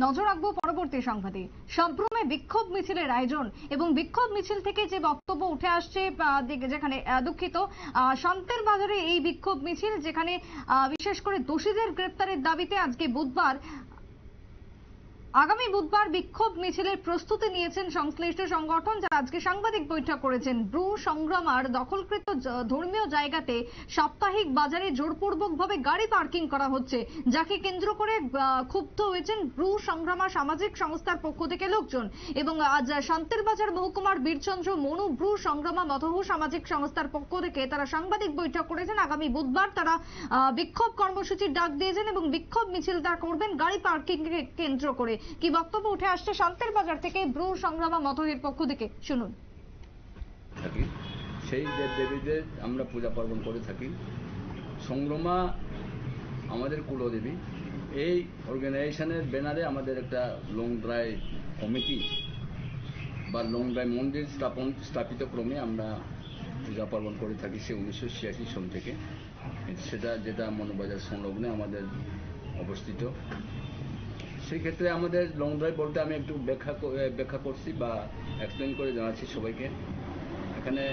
নজর রাখবো পরবর্তী সংবাদে। সম্ভ্রমে বিক্ষোভ মিছিলের আয়োজন এবং বিক্ষোভ মিছিল থেকে যে বক্তব্য উঠে আসছে, যেখানে দুঃখিত সন্তের বাজারে এই বিক্ষোভ মিছিল, যেখানে বিশেষ করে দোষীদের গ্রেপ্তারের দাবিতে আগামী বুধবার বিক্ষোভ মিছিলের প্রস্তুতি নিয়েছেন সংশ্লিষ্ট সংগঠন, যারা আজকে সাংবাদিক বৈঠক করেছেন। ব্রু সংগ্রামার দখলকৃত ধর্মীয় জায়গাতে সাপ্তাহিক বাজারে জোরপূর্বকভাবে গাড়ি পার্কিং করা হচ্ছে, যাকে কেন্দ্র করে ক্ষুব্ধ হয়েছেন ব্রু সংগ্রামা সামাজিক সংস্থার পক্ষ থেকে লোকজন। এবং আজ শান্তের বাজার মহকুমার বীরচন্দ্র মনু ব্রু সংগ্রামা মতহু সামাজিক সংস্থার পক্ষ থেকে তারা সাংবাদিক বৈঠক করেছেন। আগামী বুধবার তারা বিক্ষোভ কর্মসূচির ডাক দিয়েছেন এবং বিক্ষোভ মিছিল তারা করবেন গাড়ি পার্কিং কে কেন্দ্র করে। কি বক্তব্য উঠে আসছে শান্তের বাজার থেকে ব্রু সংগ্রামা মতহের পক্ষ থেকে, শুনুন। সেই দেব দেবীদের আমরা পূজা পার্বণ করে থাকি। সংগ্রামা আমাদের কুলদেবী। এই অর্গানাইজেশনের ব্যানারে আমাদের একটা লং ড্রাইভ কমিটি বা লং ড্রাইভ মন্দির স্থাপিত ক্রমে আমরা পূজা পার্বণ করে থাকি সে 1986 সন থেকে। যেটা মনোবাজার সংলগ্নে আমাদের অবস্থিত। সেই ক্ষেত্রে আমাদের লং ড্রাইভ বলতে আমি একটু ব্যাখ্যা করছি বা এক্সপ্লেন করে জানাচ্ছি সবাইকে। এখানে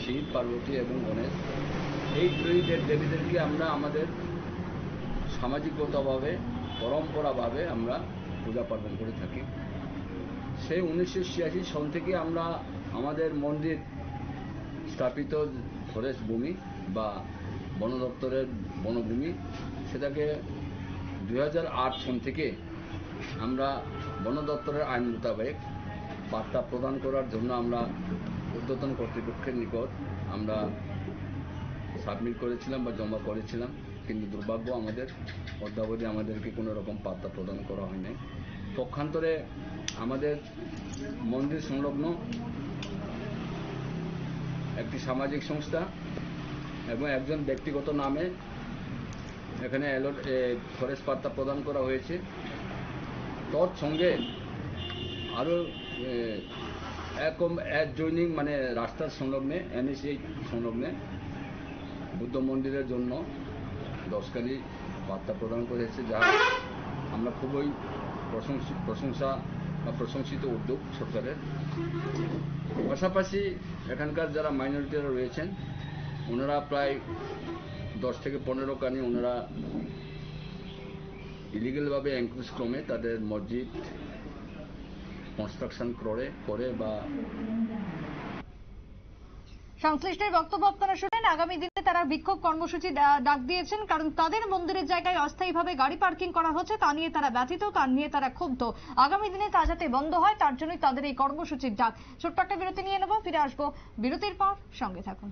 শিব, পার্বতী এবং গণেশ, এই দুই দেবীদেরকে আমরা আমাদের সামাজিকতাভাবে পরম্পরাভাবে আমরা পূজা পার্বণ করে থাকি। সেই 1986 সন থেকে আমরা আমাদের মন্দির স্থাপিত ফরেস্ট ভূমি বা বন দপ্তরের বনভূমি, সেটাকে 2008 সন থেকে আমরা বন দপ্তরের আইন মোতাবেক পাট্টা প্রদান করার জন্য আমরা ঊর্ধ্বতন কর্তৃপক্ষের নিকট আমরা সাবমিট করেছিলাম বা জমা করেছিলাম, কিন্তু দুর্ভাগ্য আমাদের অদ্যাবধি আমাদেরকে কোনো রকম পাট্টা প্রদান করা হয়নি। পক্ষান্তরে আমাদের মন্দির সংলগ্ন একটি সামাজিক সংস্থা এবং একজন ব্যক্তিগত নামে এখানে ফরেস্ট পাট্টা প্রদান করা হয়েছে। তৎসঙ্গে আরও অ্যাডজয়নিং মানে রাস্তার সংলগ্নে NH8 সংলগ্নে বুদ্ধ মন্দিরের জন্য 10খানি পাট্টা প্রদান করেছে, যা আমরা খুবই প্রশংসিত উদ্যোগ সরকারের। পাশাপাশি এখানকার যারা মাইনরিটিরা রয়েছেন ওনারা প্রায় 10 থেকে 15খানি ওনারা ইলিগালভাবে এনক্রোচ ক্রমে তাদের মসজিদ কনস্ট্রাকশন করে বা সংশ্লিষ্টের বক্তব্য আপনারা শুনেন। আগামী দিনে তারা বিক্ষোভ কর্মসূচি ডাক দিয়েছেন, কারণ তাদের মন্দিরের জায়গায় অস্থায়ীভাবে গাড়ি পার্কিং করা হচ্ছে, তা নিয়ে তারা ব্যথিত, তা নিয়ে তারা ক্ষুব্ধ। আগামী দিনে তা যাতে বন্ধ হয় তার জন্যই তাদের এই কর্মসূচির ডাক। ছোট্ট একটা বিরতি নিয়ে নেব, ফিরে আসবো বিরতির পর, সঙ্গে থাকুন।